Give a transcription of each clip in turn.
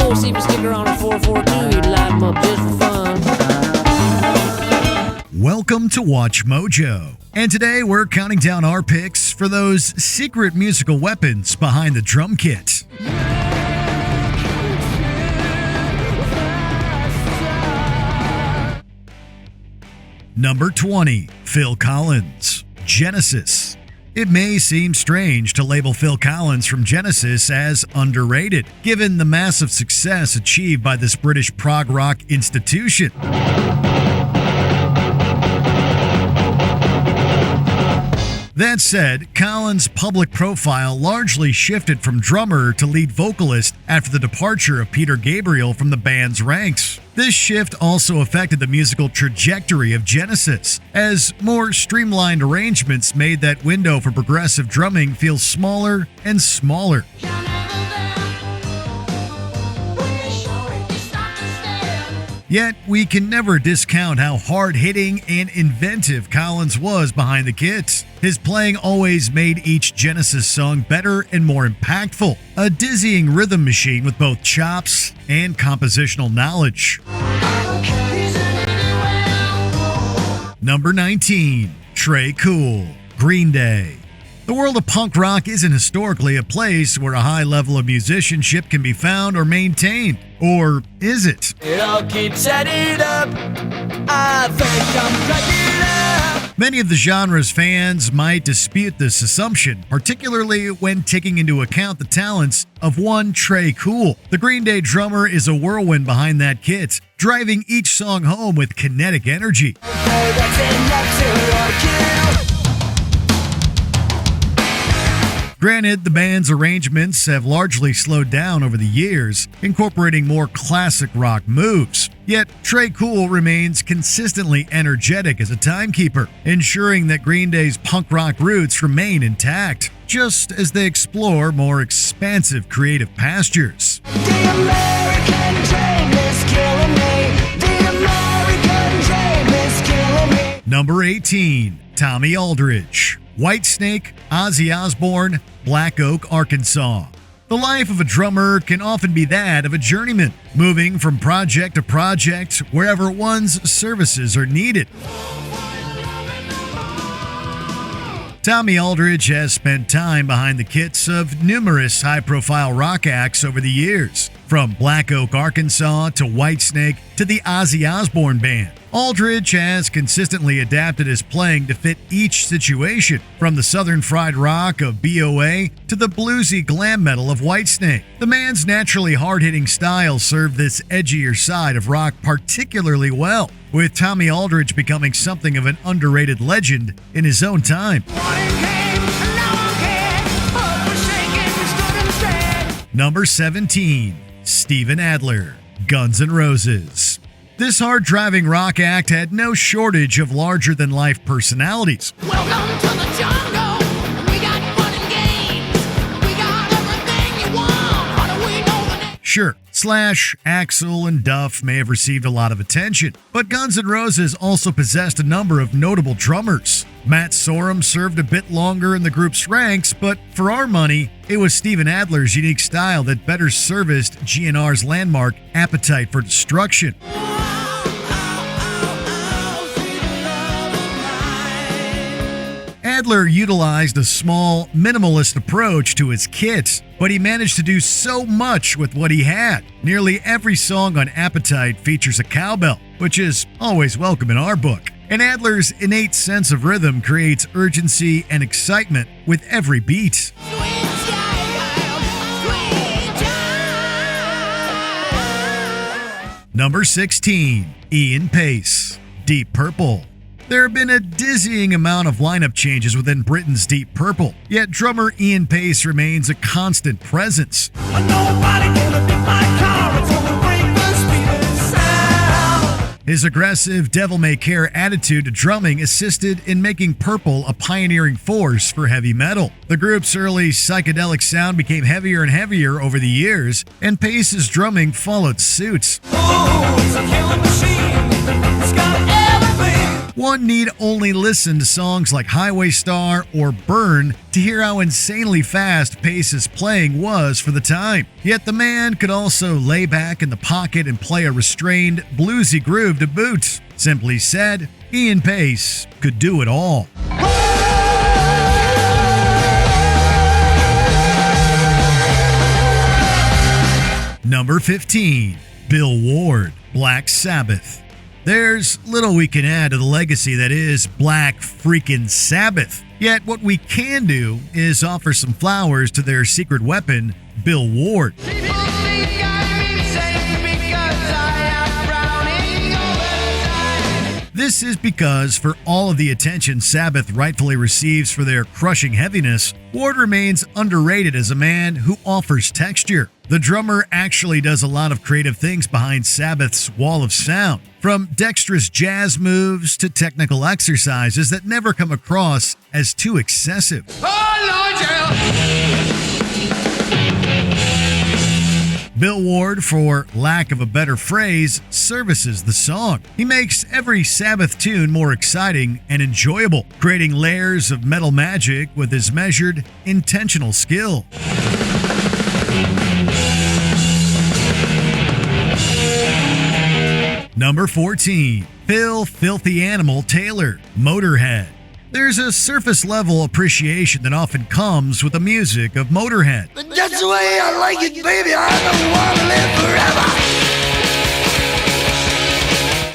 know, see if a sticker on a 442, he'd light him up just for fun. Welcome to Watch Mojo. And today we're counting down our picks for those secret musical weapons behind the drum kit. Number 20, Phil Collins, Genesis. It may seem strange to label Phil Collins from Genesis as underrated, given the massive success achieved by this British prog rock institution. That said, Collins' public profile largely shifted from drummer to lead vocalist after the departure of Peter Gabriel from the band's ranks. This shift also affected the musical trajectory of Genesis, as more streamlined arrangements made that window for progressive drumming feel smaller and smaller. Yet, we can never discount how hard-hitting and inventive Collins was behind the kit. His playing always made each Genesis song better and more impactful, a dizzying rhythm machine with both chops and compositional knowledge. Number 19, Tre Cool, Green Day. The world of punk rock isn't historically a place where a high level of musicianship can be found or maintained. Or is it? It all keeps adding up. I think I'm cracking up. Many of the genre's fans might dispute this assumption, particularly when taking into account the talents of one Tre Cool. The Green Day drummer is a whirlwind behind that kit, driving each song home with kinetic energy. Granted, the band's arrangements have largely slowed down over the years, incorporating more classic rock moves. Yet, Tre Cool remains consistently energetic as a timekeeper, ensuring that Green Day's punk rock roots remain intact, just as they explore more expansive creative pastures. The American dream is killing me. The American dream is killing me. Number 18, Tommy Aldridge, Whitesnake, Ozzy Osbourne, Black Oak, Arkansas. The life of a drummer can often be that of a journeyman, moving from project to project wherever one's services are needed. Tommy Aldridge has spent time behind the kits of numerous high-profile rock acts over the years, from Black Oak, Arkansas to Whitesnake to the Ozzy Osbourne Band. Aldridge has consistently adapted his playing to fit each situation, from the southern fried rock of BOA to the bluesy glam metal of Whitesnake. The man's naturally hard-hitting style served this edgier side of rock particularly well, with Tommy Aldridge becoming something of an underrated legend in his own time. Number 17, Steven Adler, Guns N' Roses. This hard-driving rock act had no shortage of larger-than-life personalities. Welcome to the jungle. We got fun and games. We got everything you want. How do we know the name? Sure, Slash, Axl, and Duff may have received a lot of attention, but Guns N' Roses also possessed a number of notable drummers. Matt Sorum served a bit longer in the group's ranks, but for our money, it was Steven Adler's unique style that better serviced GNR's landmark Appetite for Destruction. Adler utilized a small, minimalist approach to his kit, but he managed to do so much with what he had. Nearly every song on Appetite features a cowbell, which is always welcome in our book. And Adler's innate sense of rhythm creates urgency and excitement with every beat. Number 16, Ian Paice, Deep Purple. There have been a dizzying amount of lineup changes within Britain's Deep Purple, yet drummer Ian Paice remains a constant presence. His aggressive, devil-may-care attitude to drumming assisted in making Purple a pioneering force for heavy metal. The group's early psychedelic sound became heavier and heavier over the years, and Paice's drumming followed suit. One need only listen to songs like Highway Star or Burn to hear how insanely fast Paice's playing was for the time. Yet the man could also lay back in the pocket and play a restrained, bluesy groove to boot. Simply said, Ian Paice could do it all. Number 15, Bill Ward, Black Sabbath. There's little we can add to the legacy that is Black freaking Sabbath. Yet what we can do is offer some flowers to their secret weapon, Bill Ward. This is because for all of the attention Sabbath rightfully receives for their crushing heaviness, Ward remains underrated as a man who offers texture. The drummer actually does a lot of creative things behind Sabbath's wall of sound, from dexterous jazz moves to technical exercises that never come across as too excessive. Bill Ward, for lack of a better phrase, services the song. He makes every Sabbath tune more exciting and enjoyable, creating layers of metal magic with his measured, intentional skill. Number 14, Phil Filthy Animal Taylor, Motorhead. There's a surface level appreciation that often comes with the music of Motorhead. That's the way I like it, baby. I don't want to live forever.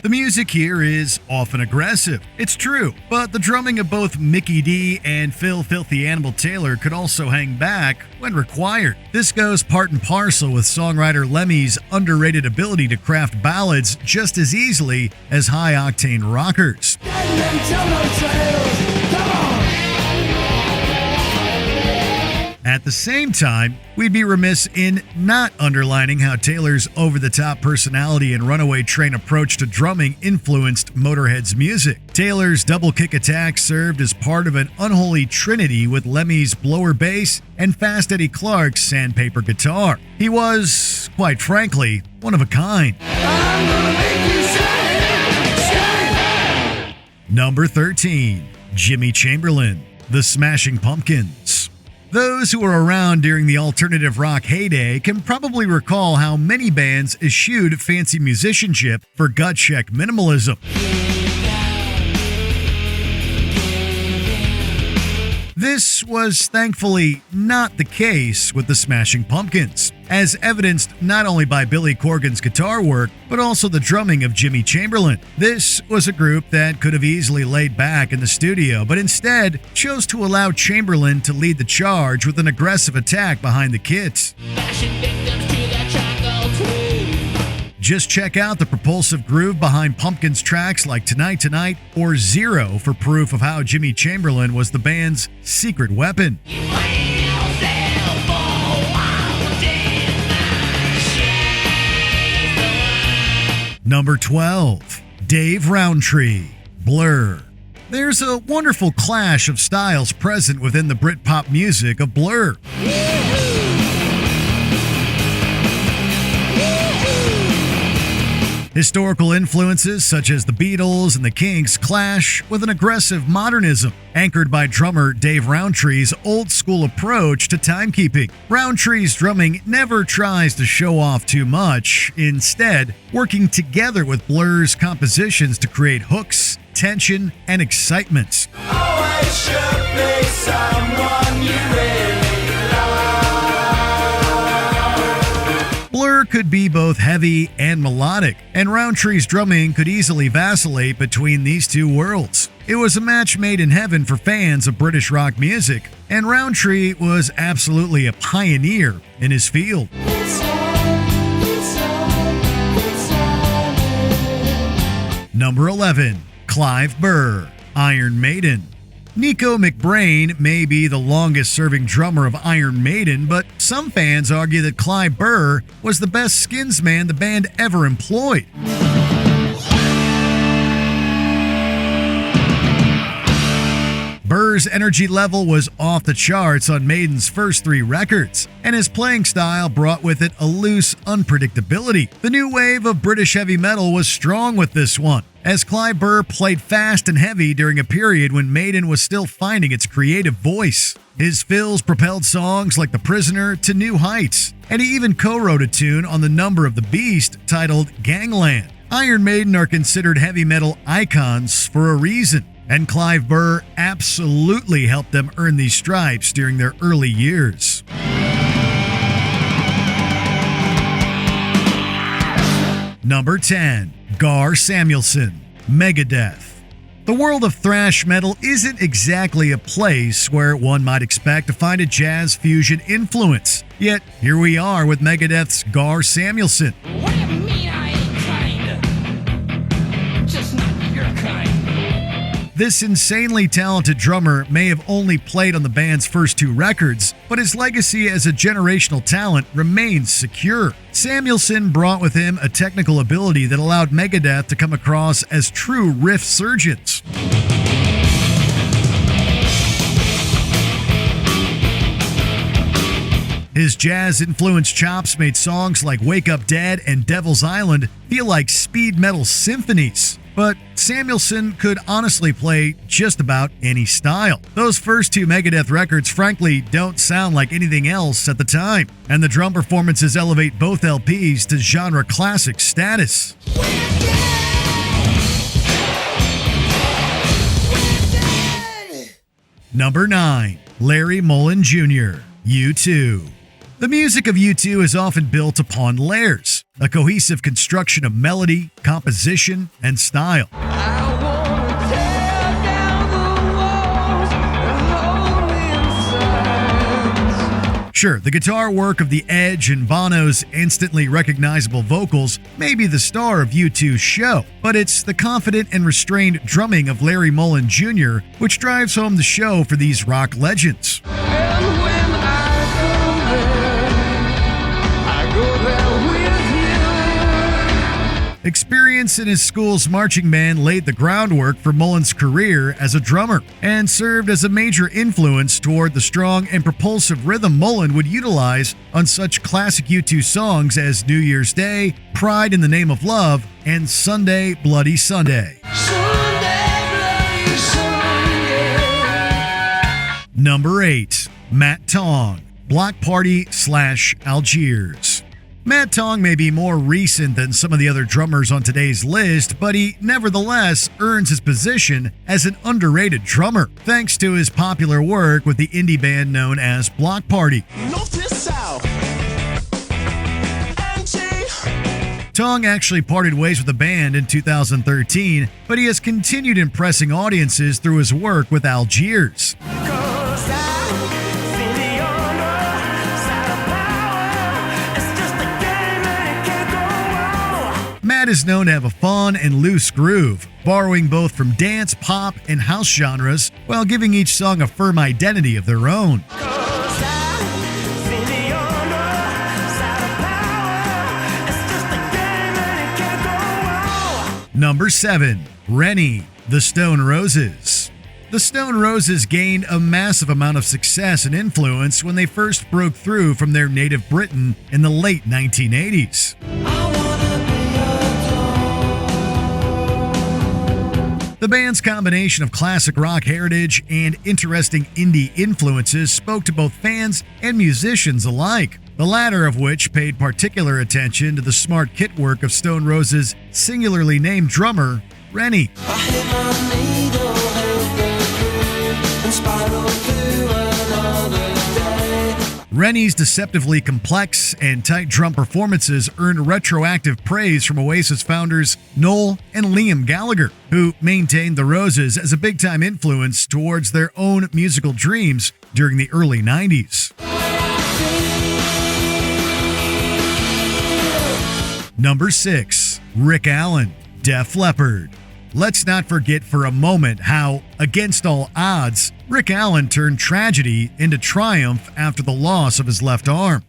The music here is often aggressive. It's true, but the drumming of both Mickey D and Phil Filthy Animal Taylor could also hang back when required. This goes part and parcel with songwriter Lemmy's underrated ability to craft ballads just as easily as high-octane rockers. At the same time, we'd be remiss in not underlining how Taylor's over-the-top personality and runaway train approach to drumming influenced Motorhead's music. Taylor's double kick attack served as part of an unholy trinity with Lemmy's blower bass and Fast Eddie Clarke's sandpaper guitar. He was, quite frankly, one of a kind. I'm gonna make you shine. Number 13, Jimmy Chamberlin, The Smashing Pumpkins. Those who were around during the alternative rock heyday can probably recall how many bands eschewed fancy musicianship for gut-check minimalism. This was thankfully not the case with the Smashing Pumpkins, as evidenced not only by Billy Corgan's guitar work, but also the drumming of Jimmy Chamberlin. This was a group that could have easily laid back in the studio, but instead chose to allow Chamberlin to lead the charge with an aggressive attack behind the kit. Just check out the propulsive groove behind Pumpkins tracks like Tonight Tonight or Zero for proof of how Jimmy Chamberlin was the band's secret weapon. Number 12, Dave Rowntree, Blur. There's a wonderful clash of styles present within the Britpop music of Blur. Historical influences such as the Beatles and the Kinks clash with an aggressive modernism, anchored by drummer Dave Rowntree's old-school approach to timekeeping. Rowntree's drumming never tries to show off too much, instead working together with Blur's compositions to create hooks, tension, and excitement. Always should be someone you really love. Blur could be both heavy and melodic, and Rowntree's drumming could easily vacillate between these two worlds. It was a match made in heaven for fans of British rock music, and Rowntree was absolutely a pioneer in his field. Number 11, Clive Burr, Iron Maiden. Nico McBrain may be the longest-serving drummer of Iron Maiden, but some fans argue that Clive Burr was the best skins man the band ever employed. Burr's energy level was off the charts on Maiden's first 3 records, and his playing style brought with it a loose unpredictability. The new wave of British heavy metal was strong with this one, as Clive Burr played fast and heavy during a period when Maiden was still finding its creative voice. His fills propelled songs like The Prisoner to new heights, and he even co-wrote a tune on the Number of the Beast titled Gangland. Iron Maiden are considered heavy metal icons for a reason, and Clive Burr absolutely helped them earn these stripes during their early years. Number 10. Gar Samuelson, Megadeth. The world of thrash metal isn't exactly a place where one might expect to find a jazz fusion influence. Yet, here we are with Megadeth's Gar Samuelson. What do you mean I ain't kind? Just not your kind. This insanely talented drummer may have only played on the band's first 2 records, but his legacy as a generational talent remains secure. Samuelson brought with him a technical ability that allowed Megadeth to come across as true riff surgeons. His jazz-influenced chops made songs like Wake Up Dead and Devil's Island feel like speed metal symphonies. But Samuelson could honestly play just about any style. Those first 2 Megadeth records frankly don't sound like anything else at the time, and the drum performances elevate both LPs to genre classic status. Number 9. Larry Mullen Jr., U2. The music of U2 is often built upon layers, a cohesive construction of melody, composition, and style. I wanna tear down the walls and hold me inside. Sure, the guitar work of The Edge and Bono's instantly recognizable vocals may be the star of U2's show, but it's the confident and restrained drumming of Larry Mullen Jr. which drives home the show for these rock legends. And when I go there with you. Experience in his school's marching band laid the groundwork for Mullen's career as a drummer and served as a major influence toward the strong and propulsive rhythm Mullen would utilize on such classic U2 songs as New Year's Day, Pride in the Name of Love, and Sunday Bloody Sunday. Sunday, bloody Sunday. Number 8. Matt Tong, Block Party / Algiers. Matt Tong may be more recent than some of the other drummers on today's list, but he nevertheless earns his position as an underrated drummer, thanks to his popular work with the indie band known as Block Party. North to south. Tong actually parted ways with the band in 2013, but he has continued impressing audiences through his work with Algiers. Cause I feel the other side of power. It's just a game and it can't go wrong. Matt is known to have a fun and loose groove, borrowing both from dance, pop, and house genres, while giving each song a firm identity of their own. Cause I feel the other side of power. It's just a game and it can't go wrong. Number 7. Reni, The Stone Roses. The Stone Roses gained a massive amount of success and influence when they first broke through from their native Britain in the late 1980s. The band's combination of classic rock heritage and interesting indie influences spoke to both fans and musicians alike, the latter of which paid particular attention to the smart kit work of Stone Roses' singularly named drummer, Reni. I hit my needle, held the groove, and spiraled through another day. Reni's deceptively complex and tight drum performances earned retroactive praise from Oasis founders Noel and Liam Gallagher, who maintained the Roses as a big-time influence towards their own musical dreams during the early 90s. Number 6. Rick Allen, Def Leppard. Let's not forget for a moment how, against all odds, Rick Allen turned tragedy into triumph after the loss of his left arm.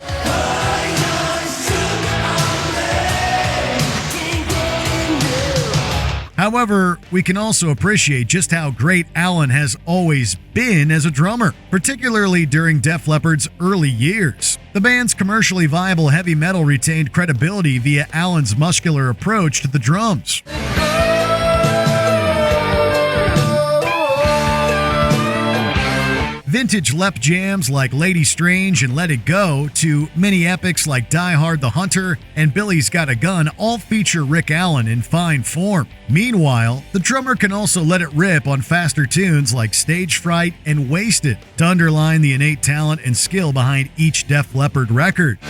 However, we can also appreciate just how great Allen has always been as a drummer, particularly during Def Leppard's early years. The band's commercially viable heavy metal retained credibility via Allen's muscular approach to the drums. vintage lep jams like Lady Strange and Let It Go to mini epics like Die Hard the Hunter and Billy's Got a Gun all feature Rick Allen in fine form. Meanwhile, the drummer can also let it rip on faster tunes like Stage Fright and Wasted to underline the innate talent and skill behind each Def Leppard record.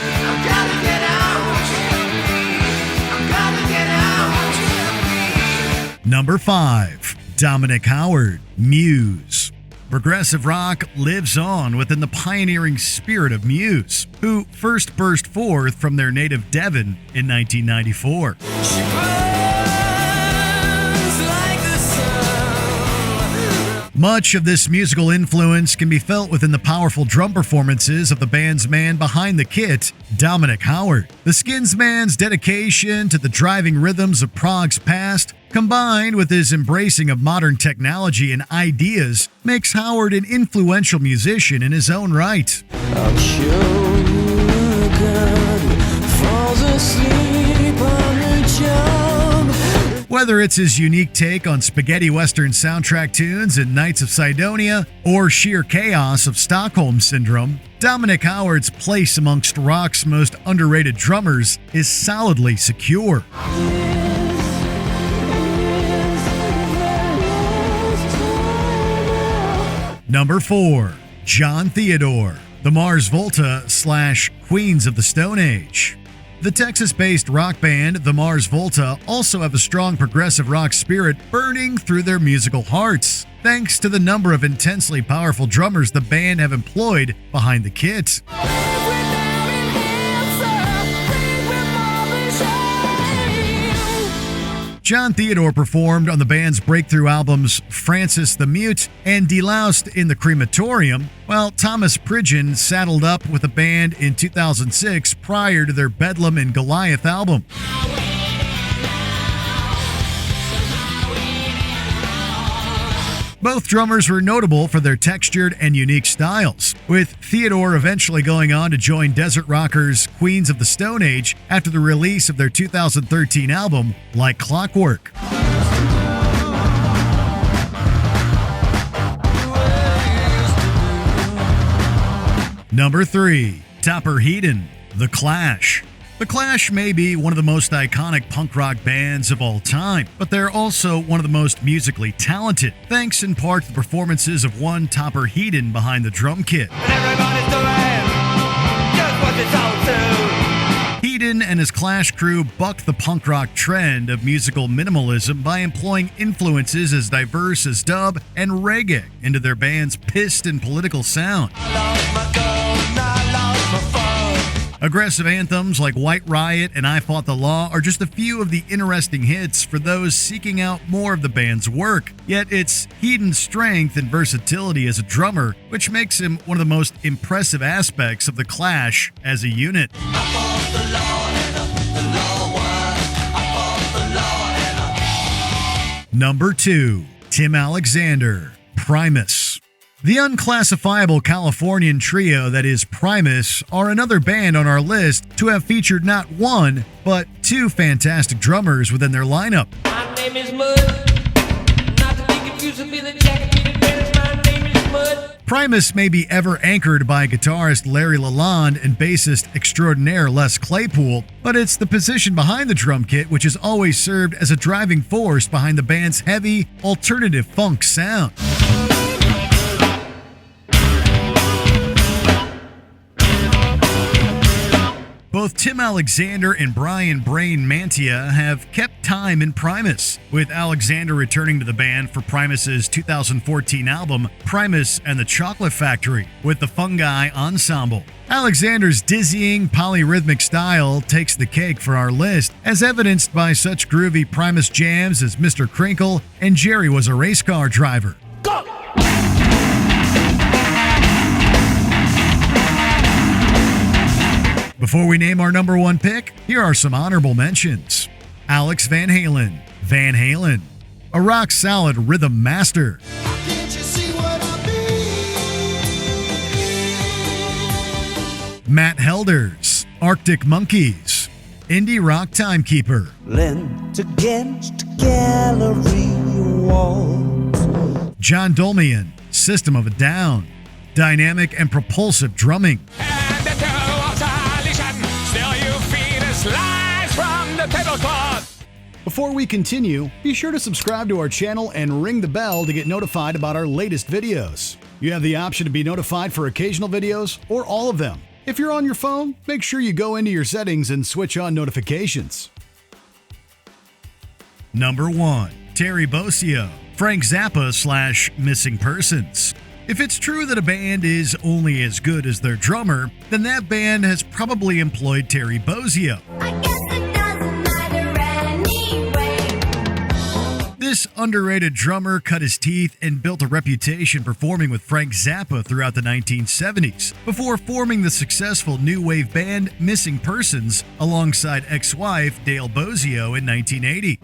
Number 5. Dominic Howard, Muse. Progressive rock lives on within the pioneering spirit of Muse, who first burst forth from their native Devon in 1994. Much of this musical influence can be felt within the powerful drum performances of the band's man behind the kit, Dominic Howard. The Skins man's dedication to the driving rhythms of prog's past, combined with his embracing of modern technology and ideas, makes Howard an influential musician in his own right. I'm sure you could fall asleep on the job. Whether it's his unique take on spaghetti western soundtrack tunes in Knights of Sidonia or sheer chaos of Stockholm Syndrome, Dominic Howard's place amongst rock's most underrated drummers is solidly secure. Number 4. John Theodore, the Mars Volta / Queens of the Stone Age. The Texas-based rock band, the Mars Volta, also have a strong progressive rock spirit burning through their musical hearts, thanks to the number of intensely powerful drummers the band have employed behind the kit. John Theodore performed on the band's breakthrough albums Francis the Mute and Deloused in the Crematorium, while Thomas Pridgeon saddled up with the band in 2006 prior to their Bedlam and Goliath album. Both drummers were notable for their textured and unique styles, with Theodore eventually going on to join desert rockers Queens of the Stone Age after the release of their 2013 album, Like Clockwork. Number 3. Topper Headon, The Clash. The Clash may be one of the most iconic punk rock bands of all time, but they're also one of the most musically talented, thanks in part to the performances of one Topper Headon behind the drum kit. Headon and his Clash crew bucked the punk rock trend of musical minimalism by employing influences as diverse as dub and reggae into their band's pissed and political sound. Aggressive anthems like White Riot and I Fought the Law are just a few of the interesting hits for those seeking out more of the band's work. Yet it's Headon's strength and versatility as a drummer which makes him one of the most impressive aspects of the Clash as a unit. Number 2. Tim Alexander, Primus. The unclassifiable Californian trio that is Primus are another band on our list to have featured not one, but two fantastic drummers within their lineup. My name is Mud. Not to be confused with the jacket, my name is Mud. Primus may be ever anchored by guitarist Larry Lalonde and bassist extraordinaire Les Claypool, but it's the position behind the drum kit which has always served as a driving force behind the band's heavy, alternative funk sound. Both Tim Alexander and Brian Brain Mantia have kept time in Primus, with Alexander returning to the band for Primus's 2014 album, Primus and the Chocolate Factory, with the Fungi Ensemble. Alexander's dizzying, polyrhythmic style takes the cake for our list, as evidenced by such groovy Primus jams as Mr. Crinkle and Jerry Was a Race Car Driver. Go! Before we name our number one pick, here are some honorable mentions. Alex Van Halen, a rock-solid rhythm master. Matt Helders, Arctic Monkeys, indie rock timekeeper. Lent against gallery walls. John Dolmayan, System of a Down. dynamic and propulsive drumming, And the two of solution, still you feed a slice from the tablecloth. Before we continue, be sure to subscribe to our channel and ring the bell to get notified about our latest videos. You have the option to be notified for occasional videos or all of them. If you're on your phone, make sure you go into your settings and switch on notifications. Number 1. Terry Bozzio, Frank Zappa / Missing Persons. If it's true that a band is only as good as their drummer, then that band has probably employed Terry Bozzio. I guess it doesn't matter anyway. This underrated drummer cut his teeth and built a reputation performing with Frank Zappa throughout the 1970s, before forming the successful new wave band Missing Persons alongside ex-wife Dale Bozzio in 1980.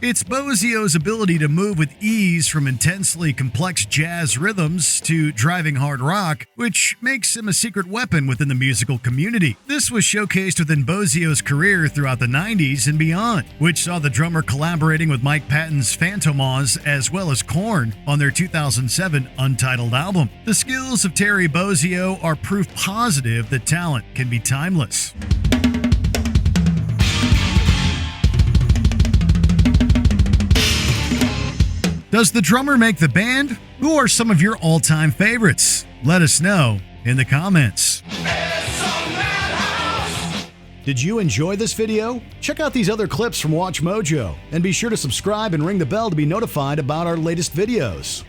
It's Bozzio's ability to move with ease from intensely complex jazz rhythms to driving hard rock, which makes him a secret weapon within the musical community. This was showcased within Bozzio's career throughout the 90s and beyond, which saw the drummer collaborating with Mike Patton's Phantomaz as well as Korn on their 2007 Untitled album. The skills of Terry Bozzio are proof positive that talent can be timeless. Does the drummer make the band? Who are some of your all-time favorites? Let us know in the comments. Did you enjoy this video? Check out these other clips from WatchMojo and be sure to subscribe and ring the bell to be notified about our latest videos.